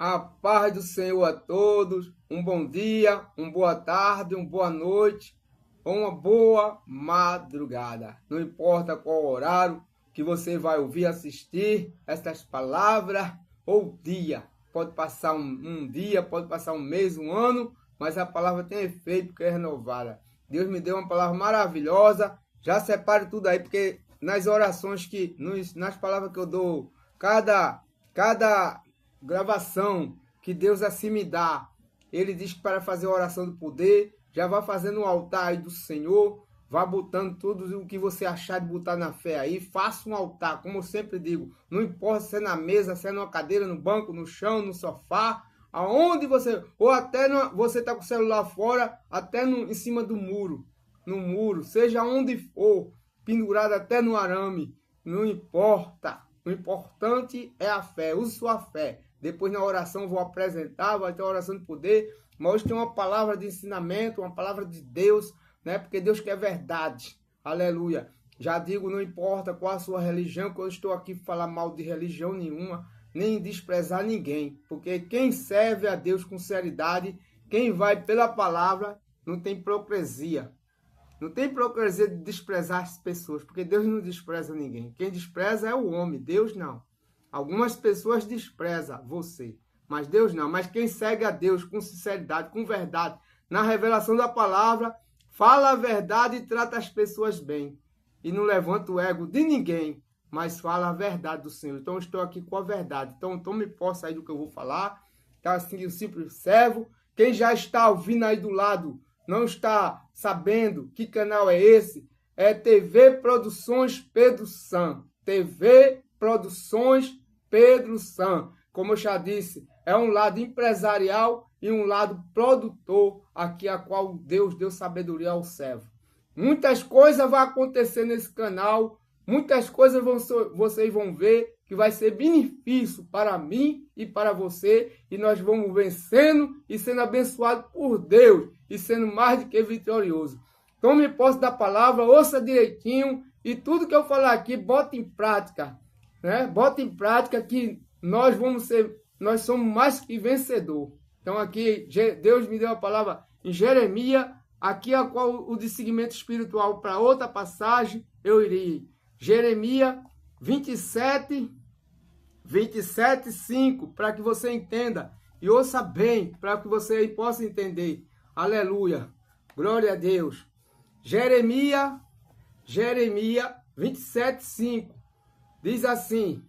A paz do Senhor a todos, um bom dia, uma boa tarde, uma boa noite ou uma boa madrugada. Não importa qual horário que você vai ouvir, assistir estas palavras ou dia. Pode passar um dia, pode passar um mês, um ano, mas a palavra tem efeito porque é renovada. Deus me deu uma palavra maravilhosa. Já separe tudo aí, porque nas orações nas palavras que eu dou, cada gravação que Deus assim me dá, ele diz que para fazer a oração do poder, já vá fazendo um altar aí do Senhor, vá botando tudo o que você achar de botar na fé aí, faça um altar, como eu sempre digo, não importa se é na mesa, se é numa cadeira, no banco, no chão, no sofá, aonde você, ou até você está com o celular fora, até em cima do muro, no muro, seja onde for, pendurado até no arame, não importa. O importante é a fé, use sua fé. Depois na oração vou apresentar, vai ter a oração de poder, mas hoje tem uma palavra de ensinamento, uma palavra de Deus, né? Porque Deus quer verdade. Aleluia. Já digo, não importa qual a sua religião, que eu estou aqui para falar mal de religião nenhuma, nem desprezar ninguém. Porque quem serve a Deus com sinceridade, quem vai pela palavra, não tem hipocrisia. Não tem hipocrisia de desprezar as pessoas, porque Deus não despreza ninguém. Quem despreza é o homem, Deus não. Algumas pessoas desprezam você, mas Deus não. Mas quem segue a Deus com sinceridade, com verdade, na revelação da palavra, fala a verdade e trata as pessoas bem. E não levanta o ego de ninguém, mas fala a verdade do Senhor. Então eu estou aqui com a verdade. Então tome posse aí do que eu vou falar. Tá assim, o simples servo. Quem já está ouvindo aí do lado, não está sabendo que canal é esse, é TV Produções Pedro Sam. TV Produções Pedro Sam. Como eu já disse, é um lado empresarial e um lado produtor, aqui a qual Deus deu sabedoria ao servo. Muitas coisas vão acontecer nesse canal, muitas coisas vocês vão ver que vai ser benefício para mim e para você, e nós vamos vencendo e sendo abençoados por Deus, e sendo mais do que vitorioso. Tome posse da palavra, ouça direitinho, e tudo que eu falar aqui, bota em prática, né? Bota em prática que nós somos mais que vencedor. Então aqui, Deus me deu a palavra em Jeremias, aqui a qual o discernimento espiritual para outra passagem, eu irei. Jeremias 27:5, para que você entenda, e ouça bem, para que você possa entender. Aleluia, glória a Deus. Jeremias 27:5, diz assim: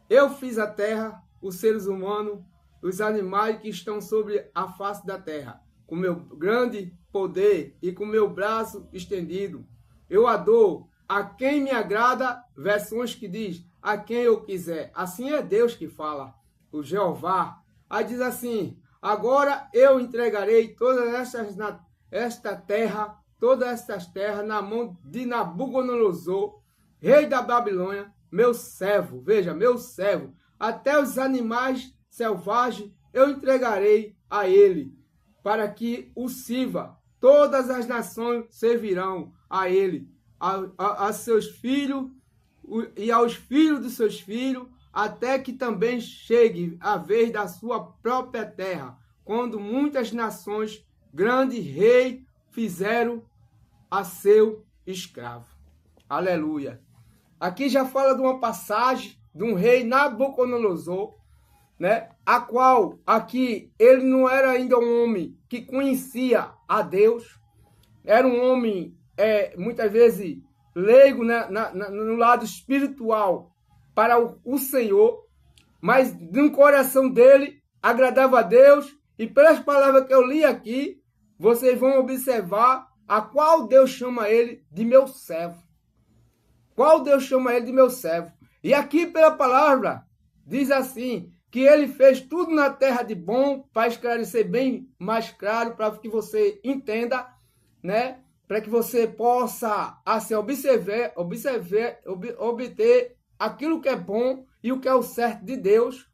eu fiz a terra, os seres humanos, os animais que estão sobre a face da terra, com meu grande poder e com meu braço estendido. Eu a dou a quem me agrada, versões que diz, a quem eu quiser. Assim é Deus que fala, o Jeová. Aí diz assim: agora eu entregarei todas estas terras na mão de Nabucodonosor, rei da Babilônia, meu servo. Veja, meu servo. Até os animais selvagens eu entregarei a ele, para que o sirva. Todas as nações servirão a ele, a seus filhos e aos filhos dos seus filhos, até que também chegue a vez da sua própria terra, quando muitas nações, grandes reis, fizeram a seu escravo. Aleluia. Aqui já fala de uma passagem de um rei Nabucodonosor, né? A qual aqui ele não era ainda um homem que conhecia a Deus, era um homem muitas vezes leigo, né? No lado espiritual para o Senhor, mas no coração dele agradava a Deus, e pelas palavras que eu li aqui, vocês vão observar a qual Deus chama ele de meu servo. Qual Deus chama ele de meu servo. E aqui pela palavra diz assim, que ele fez tudo na terra de bom, para esclarecer bem mais claro, para que você entenda, né? Para que você possa assim, obter aquilo que é bom e o que é o certo de Deus.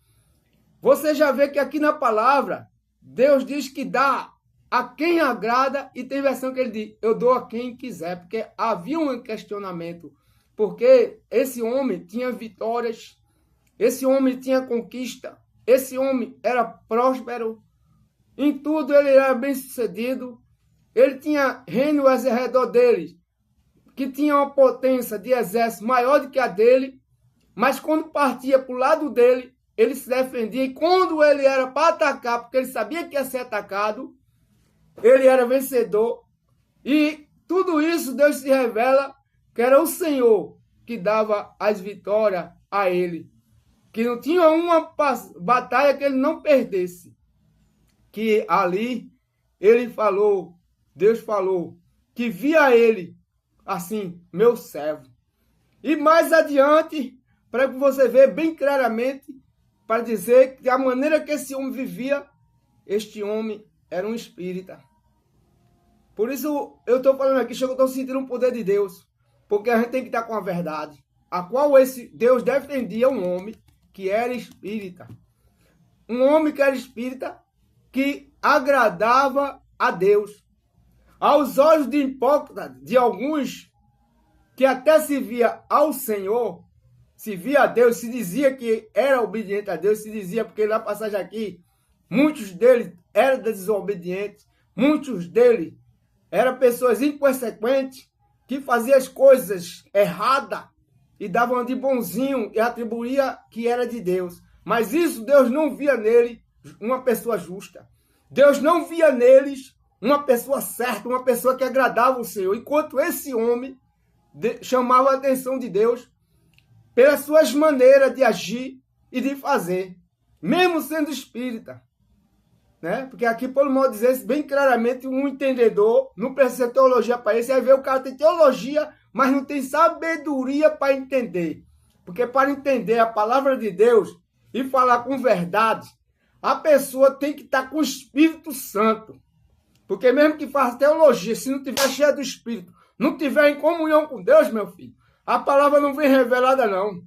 Você já vê que aqui na palavra, Deus diz que dá a quem agrada, e tem versão que ele diz, eu dou a quem quiser, porque havia um questionamento, porque esse homem tinha vitórias, esse homem tinha conquista, esse homem era próspero, em tudo ele era bem-sucedido, ele tinha reino ao redor dele, que tinha uma potência de exército maior do que a dele, mas quando partia para o lado dele, ele se defendia, e quando ele era para atacar, porque ele sabia que ia ser atacado, ele era vencedor. E tudo isso Deus se revela que era o Senhor que dava as vitórias a ele, que não tinha uma batalha que ele não perdesse, que ali ele falou, Deus falou, que via ele assim, meu servo. E mais adiante, para que você veja bem claramente, para dizer que a maneira que esse homem vivia, este homem era um espírita. Por isso eu estou falando aqui, eu estou sentindo um poder de Deus, porque a gente tem que estar com a verdade, a qual esse Deus defendia um homem que era espírita. Um homem que era espírita, que agradava a Deus. Aos olhos de hipócritas, de alguns que até se via ao Senhor, se via a Deus, se dizia que era obediente a Deus, se dizia, porque na passagem aqui, muitos deles eram desobedientes, muitos deles eram pessoas inconsequentes, que faziam as coisas erradas e davam de bonzinho e atribuía que era de Deus. Mas isso Deus não via nele uma pessoa justa. Deus não via neles uma pessoa certa, uma pessoa que agradava o Senhor. Enquanto esse homem chamava a atenção de Deus pelas suas maneiras de agir e de fazer, mesmo sendo espírita. Né? Porque aqui, por modo de dizer bem claramente, um entendedor não precisa ter teologia para isso. Aí vê o cara tem teologia, mas não tem sabedoria para entender. Porque para entender a palavra de Deus e falar com verdade, a pessoa tem que estar com o Espírito Santo. Porque mesmo que faça teologia, se não tiver cheia do Espírito, não tiver em comunhão com Deus, meu filho, a palavra não vem revelada, não.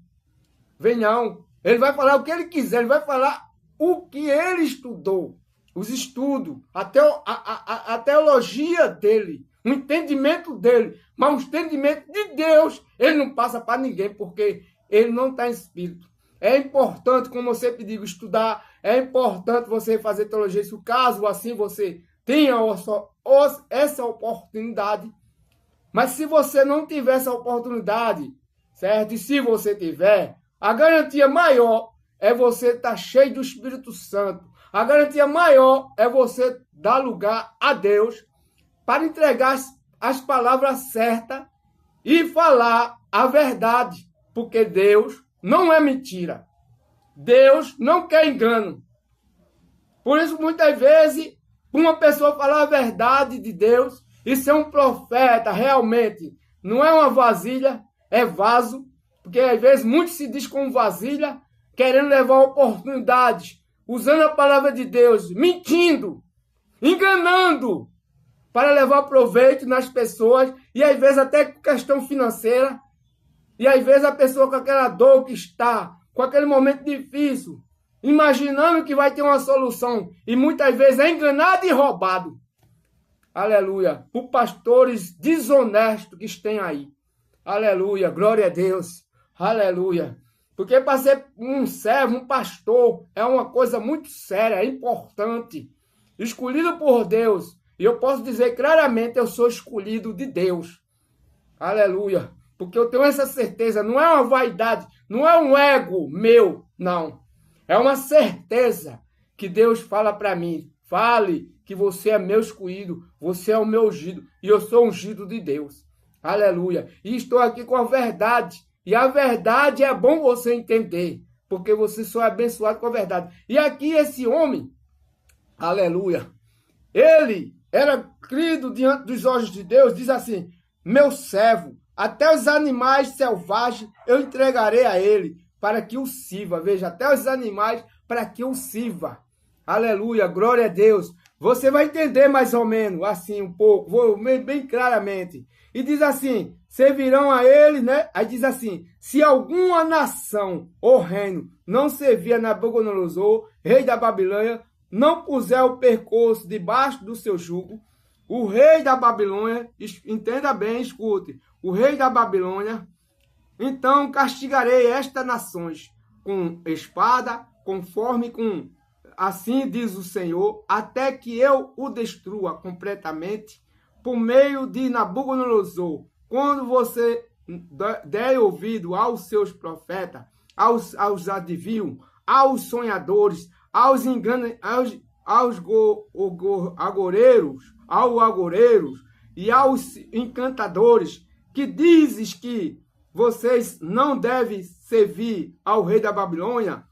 Vem não. Ele vai falar o que ele quiser, ele vai falar o que ele estudou. Os estudos, a teologia dele, o entendimento dele, mas o entendimento de Deus, ele não passa para ninguém, porque ele não está em espírito. É importante, como eu sempre digo, estudar, é importante você fazer teologia, se o caso assim você tenha essa oportunidade, mas se você não tiver essa oportunidade, certo? E se você tiver, a garantia maior é você estar cheio do Espírito Santo. A garantia maior é você dar lugar a Deus para entregar as palavras certas e falar a verdade. Porque Deus não é mentira. Deus não quer engano. Por isso, muitas vezes, uma pessoa falar a verdade de Deus e ser um profeta realmente não é uma vasilha, é vaso. Porque às vezes muitos se diz como vasilha, querendo levar oportunidades, usando a palavra de Deus, mentindo, enganando, para levar proveito nas pessoas, e às vezes até com questão financeira, e às vezes a pessoa com aquela dor que está, com aquele momento difícil, imaginando que vai ter uma solução, e muitas vezes é enganado e roubado. Aleluia. Por pastores desonestos que estão aí. Aleluia. Glória a Deus. Aleluia. Porque para ser um servo, um pastor, é uma coisa muito séria, é importante. Escolhido por Deus. E eu posso dizer claramente, eu sou escolhido de Deus. Aleluia. Porque eu tenho essa certeza, não é uma vaidade, não é um ego meu, não. É uma certeza que Deus fala para mim. Fale que você é meu escolhido, você é o meu ungido, e eu sou ungido de Deus. Aleluia. E estou aqui com a verdade. E a verdade é bom você entender, porque você só é abençoado com a verdade. E aqui esse homem, aleluia, ele era crido diante dos olhos de Deus, diz assim, meu servo, até os animais selvagens eu entregarei a ele, para que o sirva. Veja, até os animais para que o sirva. Aleluia, glória a Deus. Você vai entender mais ou menos, assim, um pouco, vou bem claramente. E diz assim, servirão a ele, né? Aí diz assim, se alguma nação ou reino não servir a Nabucodonosor, rei da Babilônia, não puser o percurso debaixo do seu jugo, o rei da Babilônia, entenda bem, escute, o rei da Babilônia, então castigarei estas nações com espada, conforme com, assim diz o Senhor, até que eu o destrua completamente, por meio de Nabucodonosor, quando você der ouvido aos seus profetas, aos adivinhos, aos sonhadores, aos agoreiros e aos encantadores, que dizes que vocês não devem servir ao rei da Babilônia,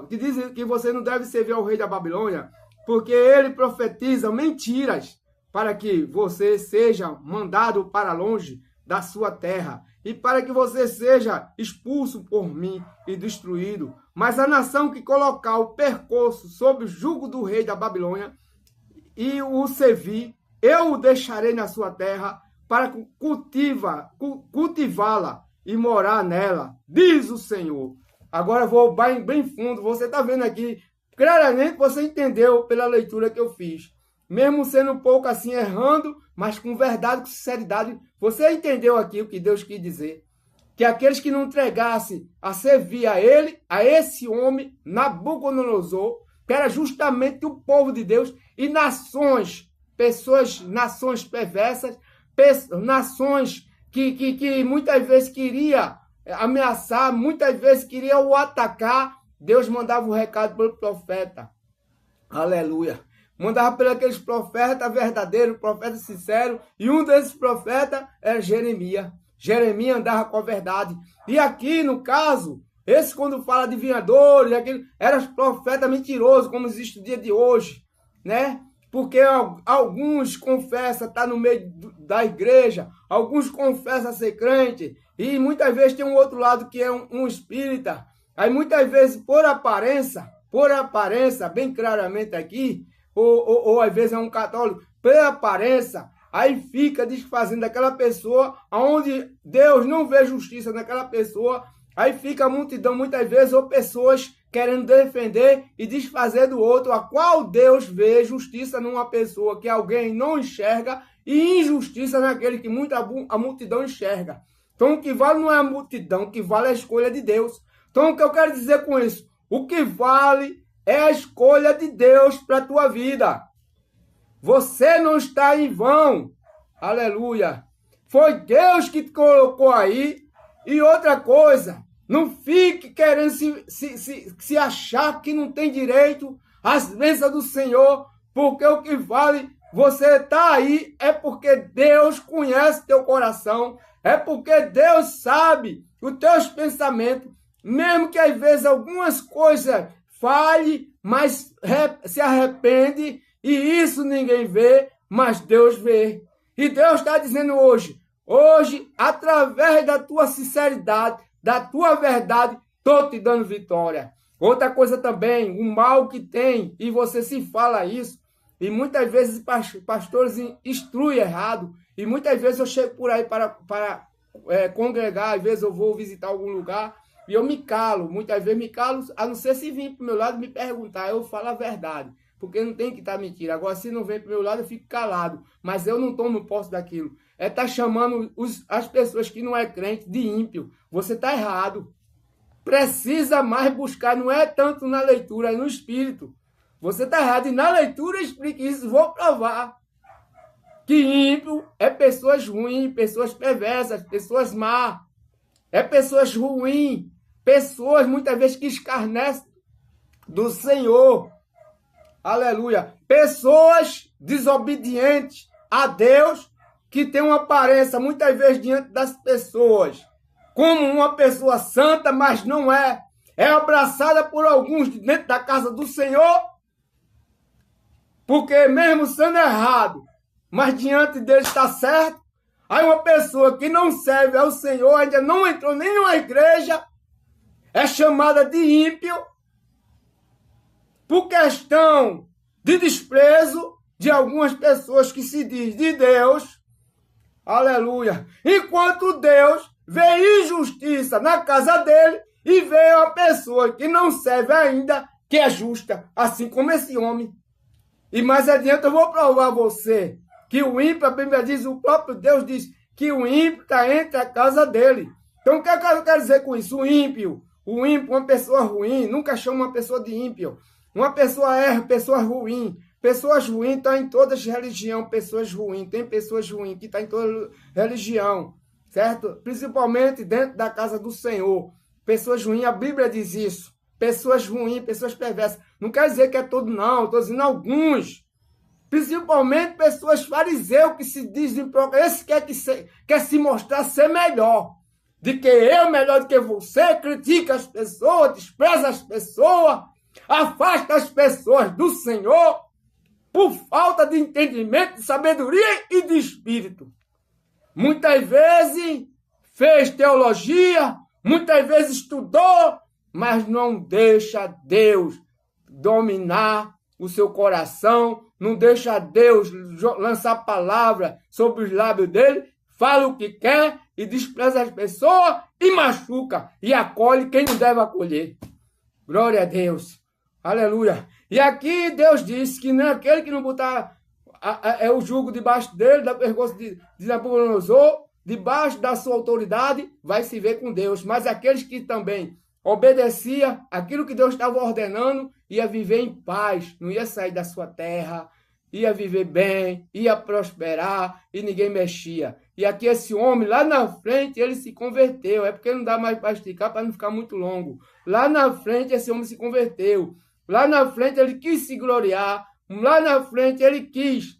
que dizem que você não deve servir ao rei da Babilônia, porque ele profetiza mentiras para que você seja mandado para longe da sua terra e para que você seja expulso por mim e destruído. Mas a nação que colocar o percurso sob o jugo do rei da Babilônia e o servir, eu o deixarei na sua terra para cultivá-la e morar nela, diz o Senhor. Agora vou bem fundo, você está vendo aqui, claramente você entendeu pela leitura que eu fiz. Mesmo sendo um pouco assim, errando, mas com verdade, com sinceridade, você entendeu aqui o que Deus quis dizer. Que aqueles que não entregassem a servir a ele, a esse homem, Nabucodonosor, que era justamente o povo de Deus, e nações perversas, nações que muitas vezes queria ameaçar, muitas vezes queria o atacar, Deus mandava o recado pelo profeta. Aleluia. Mandava por aqueles profetas verdadeiros, profetas sinceros, e um desses profetas era Jeremias. Jeremias andava com a verdade. E aqui, no caso, esse quando fala de adivinhadores, eram os profetas mentirosos, como existe no dia de hoje, né? Porque alguns confessam estar no meio da igreja, alguns confessam ser crente, e muitas vezes tem um outro lado que é um espírita. Aí muitas vezes, por aparência, bem claramente aqui, ou às vezes é um católico, pela aparência, aí fica desfazendo aquela pessoa, onde Deus não vê justiça naquela pessoa, aí fica a multidão muitas vezes, ou pessoas querendo defender e desfazer do outro, a qual Deus vê justiça numa pessoa que alguém não enxerga e injustiça naquele que a multidão enxerga. Então o que vale não é a multidão, o que vale é a escolha de Deus. Então o que eu quero dizer com isso? O que vale é a escolha de Deus para a tua vida. Você não está em vão. Aleluia. Foi Deus que te colocou aí. E outra coisa, não fique querendo se achar que não tem direito às bênçãos do Senhor, porque o que vale, você está aí, é porque Deus conhece teu coração, é porque Deus sabe os teus pensamentos, mesmo que às vezes algumas coisas falhe, mas se arrepende, e isso ninguém vê, mas Deus vê. E Deus está dizendo hoje, através da tua sinceridade, da tua verdade, estou te dando vitória. Outra coisa também, o mal que tem, e você se fala isso, e muitas vezes pastores instruem errado, e muitas vezes eu chego por aí para congregar, às vezes eu vou visitar algum lugar, e eu me calo, muitas vezes me calo, a não ser se vir para o meu lado me perguntar, eu falo a verdade, porque não tem que estar mentindo. Agora, se não vem para o meu lado, eu fico calado, mas eu não tomo posse daquilo. Tá chamando as pessoas que não é crente de ímpio. Você está errado. Precisa mais buscar, não é tanto na leitura, é no espírito. Você está errado, e na leitura explique isso, vou provar. Que ímpio é pessoas ruins, pessoas perversas, pessoas más. É pessoas ruins, pessoas muitas vezes que escarnecem do Senhor. Aleluia. Pessoas desobedientes a Deus, que tem uma aparência muitas vezes diante das pessoas como uma pessoa santa, mas não é. É abraçada por alguns dentro da casa do Senhor, porque mesmo sendo errado, mas diante dele está certo. Aí uma pessoa que não serve ao Senhor, ainda não entrou nem numa igreja, é chamada de ímpio, por questão de desprezo de algumas pessoas que se diz de Deus. Aleluia. Enquanto Deus vê injustiça na casa dele e vê uma pessoa que não serve ainda, que é justa, assim como esse homem. E mais adiante eu vou provar a você que o ímpio, a Bíblia diz, o próprio Deus diz que o ímpio está entre a casa dele. Então o que eu quero dizer com isso? O ímpio, O ímpio, uma pessoa ruim, nunca chama uma pessoa de ímpio. Uma pessoa erra, pessoa ruim. Pessoas ruins estão em todas as religiões, pessoas ruins. Tem pessoas ruins que estão em toda religião, certo? Principalmente dentro da casa do Senhor. Pessoas ruins, a Bíblia diz isso. Pessoas ruins, pessoas perversas. Não quer dizer que é todo, não. Estou dizendo alguns. Principalmente pessoas fariseus que se dizem... Esse quer se mostrar ser melhor. De que eu melhor do que você, critica as pessoas, despreza as pessoas, afasta as pessoas do Senhor por falta de entendimento, de sabedoria e de espírito. Muitas vezes fez teologia, muitas vezes estudou, mas não deixa Deus dominar o seu coração, não deixa Deus lançar palavra sobre os lábios dele, fala o que quer e despreza as pessoas e machuca e acolhe quem não deve acolher. Glória a Deus. Aleluia. E aqui Deus disse que não é aquele que não botar o jugo debaixo dele, da pescoço de Nabucodonosor, debaixo da sua autoridade, vai se ver com Deus. Mas aqueles que também obedecia aquilo que Deus estava ordenando, ia viver em paz, não ia sair da sua terra, ia viver bem, ia prosperar e ninguém mexia. E aqui esse homem, lá na frente, ele se converteu. É porque não dá mais para esticar, para não ficar muito longo. Lá na frente, esse homem se converteu. Lá na frente, ele quis se gloriar. Lá na frente, ele quis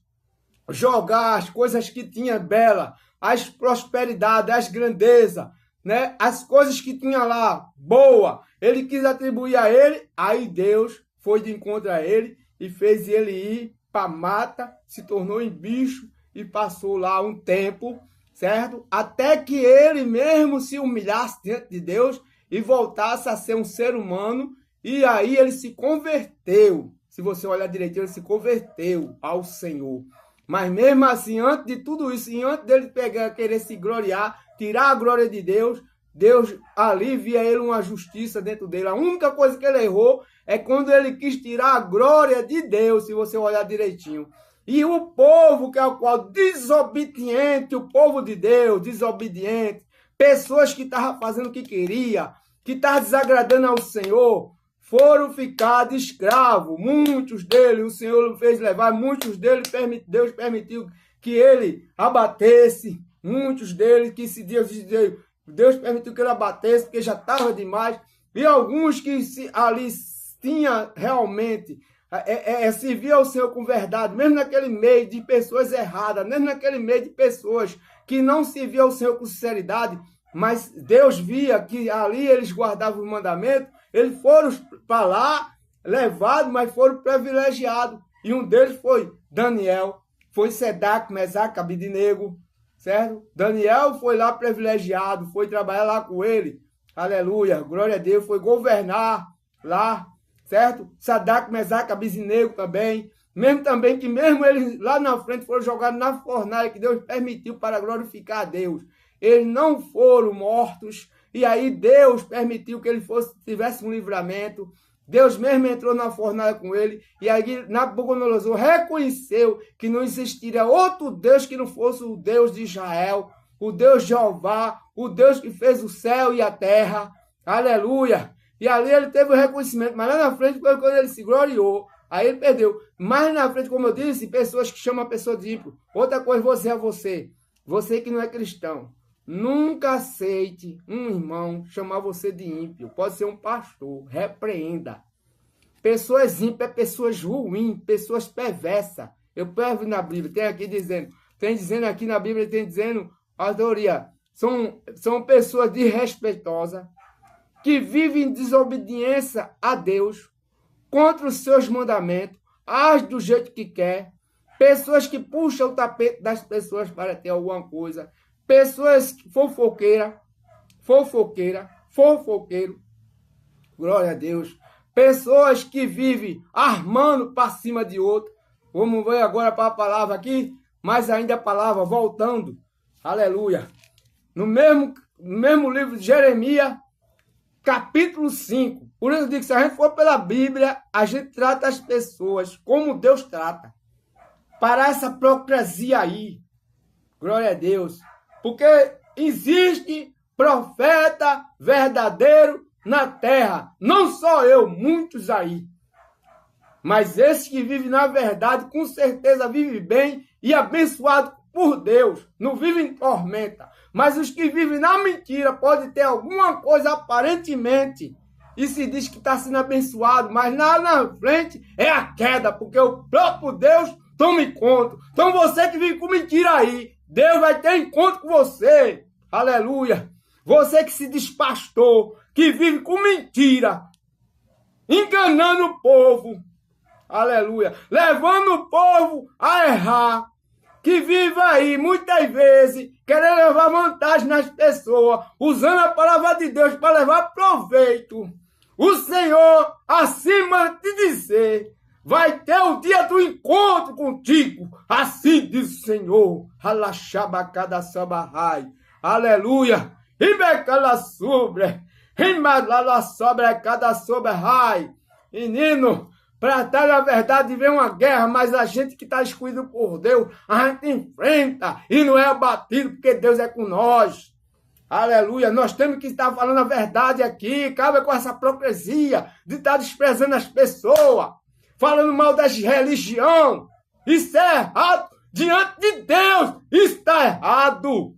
jogar as coisas que tinha bela, as prosperidades, as grandezas, né? As coisas que tinha lá, boa. Ele quis atribuir a ele. Aí Deus foi de encontro a ele e fez ele ir para a mata, se tornou em bicho e passou lá um tempo, certo? Até que ele mesmo se humilhasse diante de Deus e voltasse a ser um ser humano. E aí ele se converteu. Se você olhar direitinho, ele se converteu ao Senhor. Mas mesmo assim, antes de tudo isso, e antes dele querer se gloriar, tirar a glória de Deus, Deus ali via ele uma justiça dentro dele. A única coisa que ele errou é quando ele quis tirar a glória de Deus, se você olhar direitinho. E o povo, que é o qual desobediente, o povo de Deus, desobediente, pessoas que estavam fazendo o que queria, que estavam desagradando ao Senhor, foram ficar de escravo. Muitos deles, o Senhor fez levar, muitos deles, Deus permitiu que ele abatesse, muitos deles, que se Deus permitiu que ele abatesse, porque já estava demais, e alguns que ali tinha realmente, servia ao Senhor com verdade, mesmo naquele meio de pessoas erradas, mesmo naquele meio de pessoas que não serviam ao Senhor com sinceridade, mas Deus via que ali eles guardavam os mandamentos, eles foram para lá, levados, mas foram privilegiados. E um deles foi Daniel, foi Sedac, Mesaque, Abidnego, certo? Daniel foi lá privilegiado, foi trabalhar lá com ele, aleluia, glória a Deus, foi governar lá, certo? Sadraque, Mesaque, Abidnego também, mesmo eles lá na frente foram jogados na fornalha que Deus permitiu para glorificar a Deus. Eles não foram mortos, e aí Deus permitiu que ele tivesse um livramento. Deus mesmo entrou na fornalha com ele, e aí Nabucodonosor reconheceu que não existiria outro Deus que não fosse o Deus de Israel, o Deus Jeová, o Deus que fez o céu e a terra, aleluia. E ali ele teve o reconhecimento, mas lá na frente foi quando ele se gloriou, aí ele perdeu. Mas na frente, como eu disse, pessoas que chamam a pessoa de ímpio. Outra coisa, você que não é cristão, nunca aceite um irmão chamar você de ímpio. Pode ser um pastor, repreenda. Pessoas ímpias, pessoas ruins, pessoas perversas. Eu pego na Bíblia, tem dizendo aqui na Bíblia, tem dizendo, a teoria, são pessoas desrespeitosas, que vivem em desobediência a Deus, contra os seus mandamentos, agem do jeito que quer, pessoas que puxam o tapete das pessoas para ter alguma coisa, pessoas fofoqueiro, glória a Deus, pessoas que vivem armando para cima de outro. Vamos ver agora para a palavra aqui, mas ainda a palavra voltando, aleluia. No mesmo livro de Jeremias, capítulo 5, por isso eu digo que se a gente for pela Bíblia, a gente trata as pessoas como Deus trata. Para essa hipocrisia aí, glória a Deus. Porque existe profeta verdadeiro na terra. Não só eu, muitos aí. Mas esse que vive na verdade, com certeza vive bem e abençoado por Deus. Não vive em tormenta. Mas os que vivem na mentira pode ter alguma coisa aparentemente e se diz que está sendo abençoado, mas lá na frente é a queda, porque o próprio Deus toma conta. Então você que vive com mentira aí, Deus vai ter encontro com você. Aleluia. Você que se diz pastor, que vive com mentira, enganando o povo. Aleluia. Levando o povo a errar. Que vive aí, muitas vezes, querendo levar vantagem nas pessoas, usando a palavra de Deus para levar proveito. O Senhor, acima de dizer, vai ter o dia do encontro contigo. Assim diz o Senhor. Aleluia. Rebecala sobre. Remalala sobre cada sobre. Menino. Para estar na verdade vem uma guerra, mas a gente que está escolhido por Deus, a gente enfrenta e não é abatido, porque Deus é com nós. Aleluia, nós temos que estar falando a verdade aqui, acaba com essa hipocrisia de estar desprezando as pessoas, falando mal das religiões. Isso é errado, diante de Deus, isso está errado.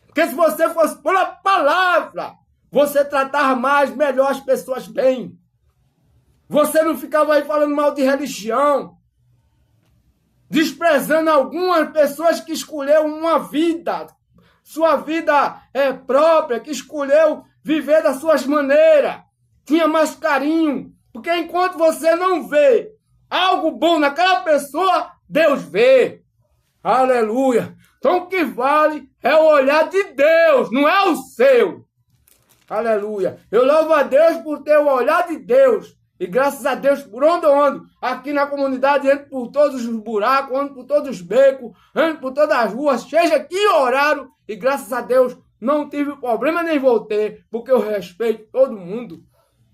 Porque se você fosse por a palavra, você tratava mais, melhor as pessoas bem. Você não ficava aí falando mal de religião, desprezando algumas pessoas que escolheram uma vida, sua vida própria, que escolheu viver das suas maneiras, tinha mais carinho, porque enquanto você não vê algo bom naquela pessoa, Deus vê. Aleluia. Então o que vale é o olhar de Deus, não é o seu. Aleluia. Eu louvo a Deus por ter o olhar de Deus. E graças a Deus, por onde eu ando, aqui na comunidade, ando por todos os buracos, ando por todos os becos, ando por todas as ruas, seja que horário, e graças a Deus, não tive problema nem vou ter, porque eu respeito todo mundo.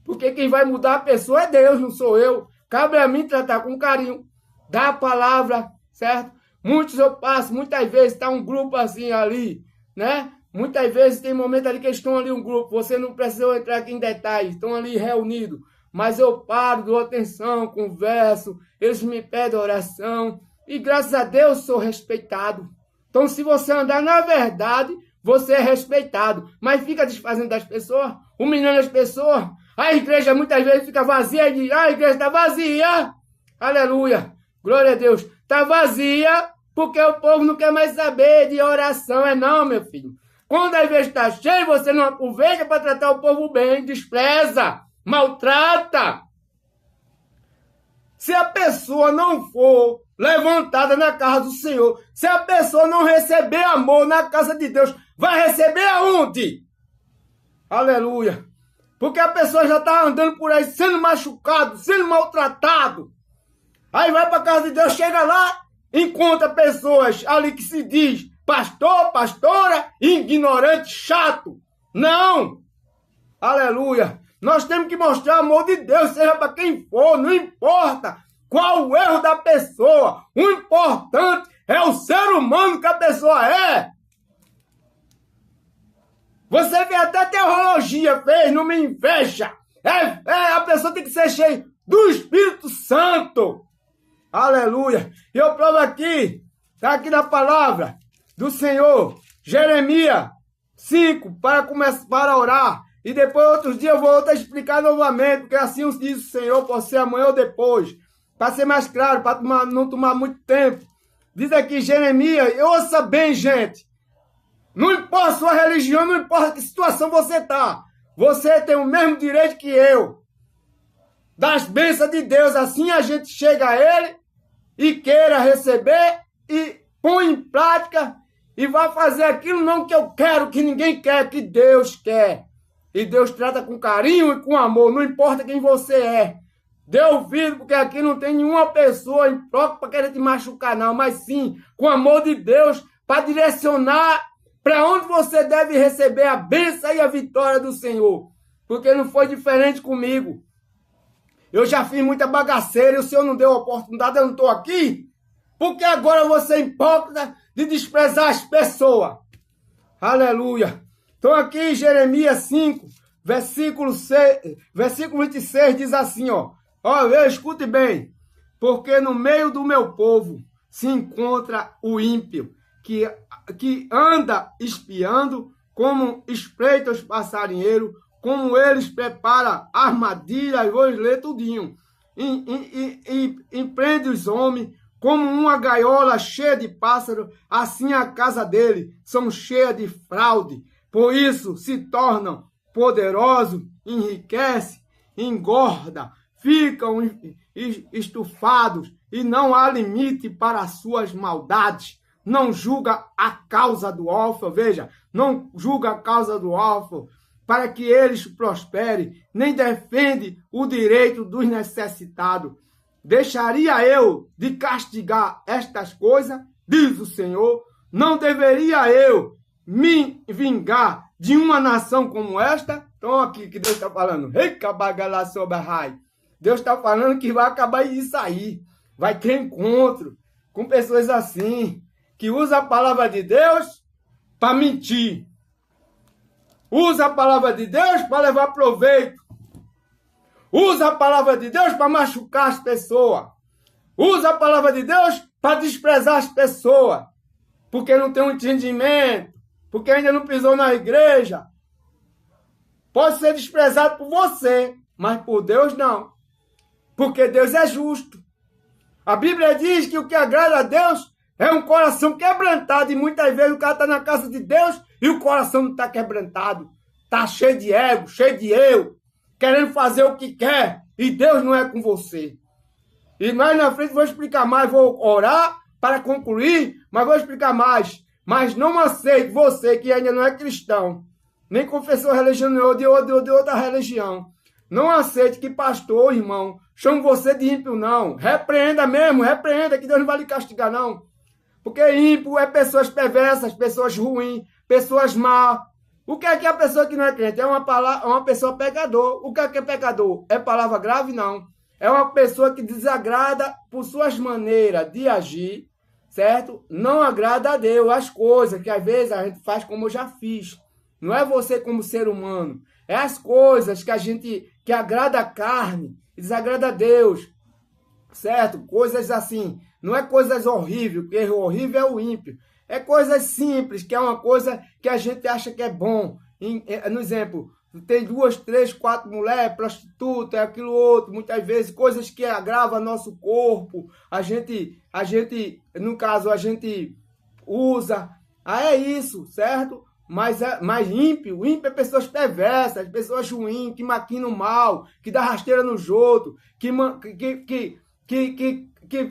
Porque quem vai mudar a pessoa é Deus, não sou eu. Cabe a mim tratar com carinho, dar a palavra, certo? Muitos eu passo, muitas vezes está um grupo assim ali, né? Muitas vezes tem momentos ali que eles estão ali um grupo, você não precisa entrar aqui em detalhes, estão ali reunidos. Mas eu paro, dou atenção, converso, eles me pedem oração. E graças a Deus sou respeitado. Então se você andar na verdade, você é respeitado. Mas fica desfazendo das pessoas, humilhando as pessoas. A igreja muitas vezes fica vazia e diz, a igreja está vazia. Aleluia, glória a Deus. Está vazia porque o povo não quer mais saber de oração. É não, meu filho. Quando a igreja está cheia, você não aproveita para tratar o povo bem, despreza. Maltrata. Se a pessoa não for levantada na casa do Senhor, se a pessoa não receber amor na casa de Deus, vai receber aonde? Aleluia. Porque a pessoa já está andando por aí sendo machucado, sendo maltratado. Aí vai para a casa de Deus, chega lá, encontra pessoas ali que se diz pastor, pastora, ignorante, chato. Não. Aleluia. Nós temos que mostrar o amor de Deus, seja para quem for, não importa qual o erro da pessoa. O importante é o ser humano que a pessoa é. Você vê até teologia, fez, não me inveja. A pessoa tem que ser cheia do Espírito Santo. Aleluia. E eu provo aqui, está aqui na palavra do Senhor, Jeremias 5, para orar. E depois, outros dias, eu vou explicar novamente, porque assim diz o Senhor, pode ser amanhã ou depois. Para ser mais claro, para não tomar muito tempo. Diz aqui Jeremias, ouça bem, gente. Não importa a sua religião, não importa que situação você está. Você tem o mesmo direito que eu. Das bênçãos de Deus, assim a gente chega a Ele e queira receber e põe em prática e vai fazer aquilo não que eu quero, que ninguém quer, que Deus quer. E Deus trata com carinho e com amor, não importa quem você é. Dê ouvido, porque aqui não tem nenhuma pessoa em próprio para querer te machucar, não. Mas sim, com o amor de Deus, para direcionar para onde você deve receber a bênção e a vitória do Senhor. Porque não foi diferente comigo. Eu já fiz muita bagaceira e o Senhor não deu a oportunidade, eu não estou aqui. Porque agora você é hipócrita de desprezar as pessoas. Aleluia. Então aqui em Jeremias 5, versículo 26 diz assim, ó. Escute bem. Porque no meio do meu povo se encontra o ímpio, que anda espiando, como espreita os passarinheiros, como eles preparam armadilhas, vou ler tudinho, e prende os homens, como uma gaiola cheia de pássaros, assim a casa dele são cheias de fraude. Por isso se tornam poderosos, enriquecem, engorda, ficam estufados e não há limite para as suas maldades. Não julga a causa do órfão, veja, não julga a causa do órfão para que eles prosperem, nem defende o direito dos necessitados. Deixaria eu de castigar estas coisas, diz o Senhor? Não deveria eu me vingar de uma nação como esta? Então aqui que Deus está falando. Deus está falando que vai acabar isso aí. Vai ter encontro com pessoas assim, que usam a palavra de Deus para mentir. Usa a palavra de Deus para levar proveito. Usa a palavra de Deus para machucar as pessoas. Usa a palavra de Deus para desprezar as pessoas. Porque não tem um entendimento. Porque ainda não pisou na igreja. Pode ser desprezado por você, mas por Deus não. Porque Deus é justo. A Bíblia diz que o que agrada a Deus é um coração quebrantado. E muitas vezes o cara está na casa de Deus e o coração não está quebrantado. Está cheio de ego, cheio de eu. Querendo fazer o que quer. E Deus não é com você. E mais na frente vou explicar mais. Vou orar para concluir, mas vou explicar mais. Mas não aceite você que ainda não é cristão, nem confessou religião de outra religião. Não aceite que pastor, irmão, chame você de ímpio, não. Repreenda mesmo, repreenda, que Deus não vai lhe castigar, não. Porque ímpio é pessoas perversas, pessoas ruins, pessoas más. O que é a pessoa que não é crente? É uma pessoa pecador. O que é pecador? É palavra grave? Não. É uma pessoa que desagrada por suas maneiras de agir, certo? Não agrada a Deus as coisas que às vezes a gente faz como eu já fiz. Não é você como ser humano. É as coisas que agrada a carne e desagrada a Deus. Certo? Coisas assim. Não é coisas horríveis, porque o horrível é o ímpio. É coisas simples, que é uma coisa que a gente acha que é bom. No exemplo, tem 2, 3, 4 mulheres, prostituta, é aquilo outro, muitas vezes, coisas que agravam nosso corpo. A gente, no caso, a gente usa. É isso, certo? Mas ímpio é pessoas perversas, pessoas ruins, que maquinam mal, que dá rasteira nos outros, que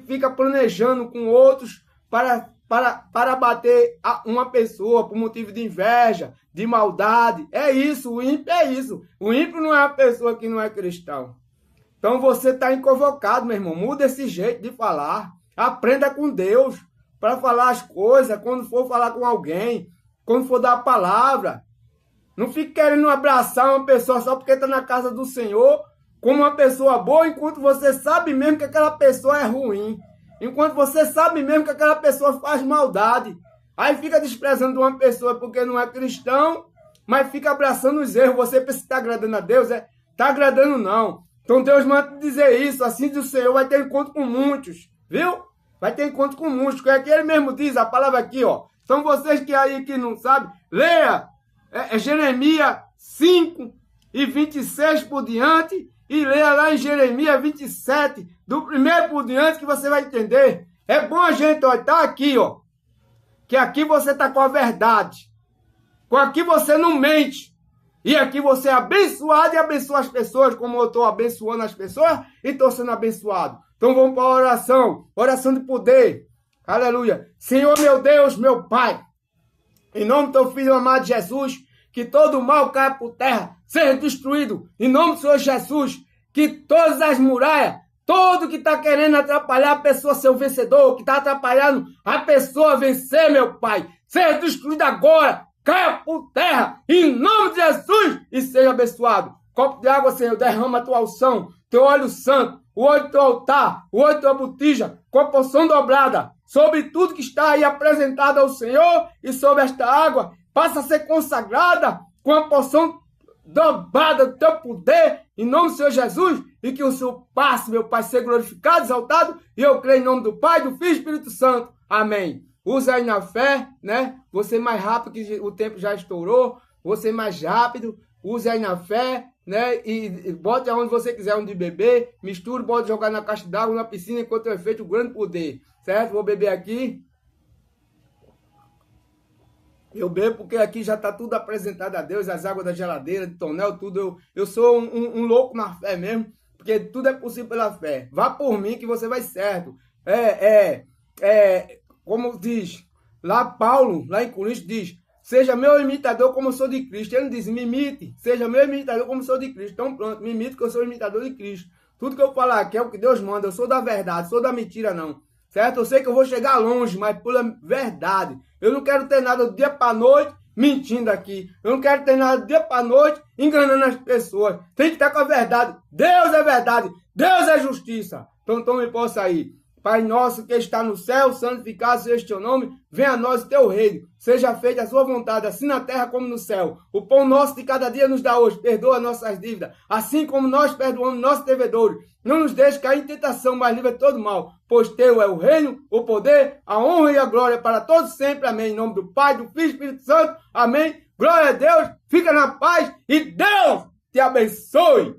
fica planejando com outros para bater uma pessoa por motivo de inveja, de maldade. É isso, o ímpio é isso. O ímpio não é uma pessoa que não é cristão. Então você está equivocado, meu irmão. Muda esse jeito de falar. Aprenda com Deus para falar as coisas, quando for falar com alguém, quando for dar a palavra. Não fique querendo abraçar uma pessoa só porque está na casa do Senhor como uma pessoa boa, enquanto você sabe mesmo que aquela pessoa é ruim. Enquanto você sabe mesmo que aquela pessoa faz maldade. Aí fica desprezando uma pessoa porque não é cristão, mas fica abraçando os erros. Você pensa que está agradando a Deus? Está agradando não. Então Deus manda dizer isso. Assim diz o Senhor, vai ter encontro com muitos. Viu? Vai ter encontro com muitos. Que é que ele mesmo diz, a palavra aqui, ó. São vocês que aí que não sabem. Leia Jeremias 5 e 26 por diante. E leia lá em Jeremias 27, do primeiro por diante, que você vai entender. É bom a gente estar aqui, ó. Que aqui você está com a verdade. Aqui você não mente. E aqui você é abençoado e abençoa as pessoas, como eu estou abençoando as pessoas e estou sendo abençoado. Então vamos para a oração. Oração de poder. Aleluia. Senhor meu Deus, meu Pai. Em nome do teu Filho amado Jesus, que todo o mal caia por terra, seja destruído. Em nome do Senhor Jesus, que todas as muralhas, todo que está querendo atrapalhar a pessoa ser o vencedor, que está atrapalhando a pessoa a vencer, meu Pai, seja destruído agora, caia por terra, em nome de Jesus, e seja abençoado. Copo de água, Senhor, derrama a tua unção, teu óleo santo, o óleo do teu altar, o óleo da tua botija, com a porção dobrada, sobre tudo que está aí apresentado ao Senhor, e sobre esta água, passa a ser consagrada com a porção dobrada do teu poder, em nome do Senhor Jesus, e que o Senhor passe, meu Pai, ser glorificado, exaltado, e eu creio em nome do Pai, do Filho e do Espírito Santo. Amém. Usa aí na fé, né? Você mais rápido, que o tempo já estourou, você mais rápido, use aí na fé, né? E bote aonde você quiser, onde beber, misture, pode jogar na caixa d'água, na piscina, enquanto eu efeito o grande poder, certo? Vou beber aqui. Eu bebo porque aqui já está tudo apresentado a Deus, as águas da geladeira, de tonel, tudo. Eu sou um louco na fé mesmo, porque tudo é possível pela fé. Vá por mim que você vai certo. Como diz lá Paulo, lá em Coríntios, diz: seja meu imitador como eu sou de Cristo. Ele diz: me imite, seja meu imitador como eu sou de Cristo. Então pronto, me imite que eu sou imitador de Cristo. Tudo que eu falar aqui é o que Deus manda. Eu sou da verdade, sou da mentira não. Certo? Eu sei que eu vou chegar longe, mas pela verdade. Eu não quero ter nada do dia para noite mentindo aqui. Eu não quero ter nada do dia para noite enganando as pessoas. Tem que estar com a verdade. Deus é verdade. Deus é justiça. Então tome posse aí. Pai nosso que está no céu, santificado seja o teu nome, venha a nós o teu reino, seja feita a sua vontade, assim na terra como no céu. O pão nosso de cada dia nos dá hoje, perdoa nossas dívidas, assim como nós perdoamos nossos devedores. Não nos deixe cair em tentação, mas livra de todo mal, pois teu é o reino, o poder, a honra e a glória para todos sempre. Amém. Em nome do Pai, do Filho e do Espírito Santo. Amém. Glória a Deus, fica na paz e Deus te abençoe.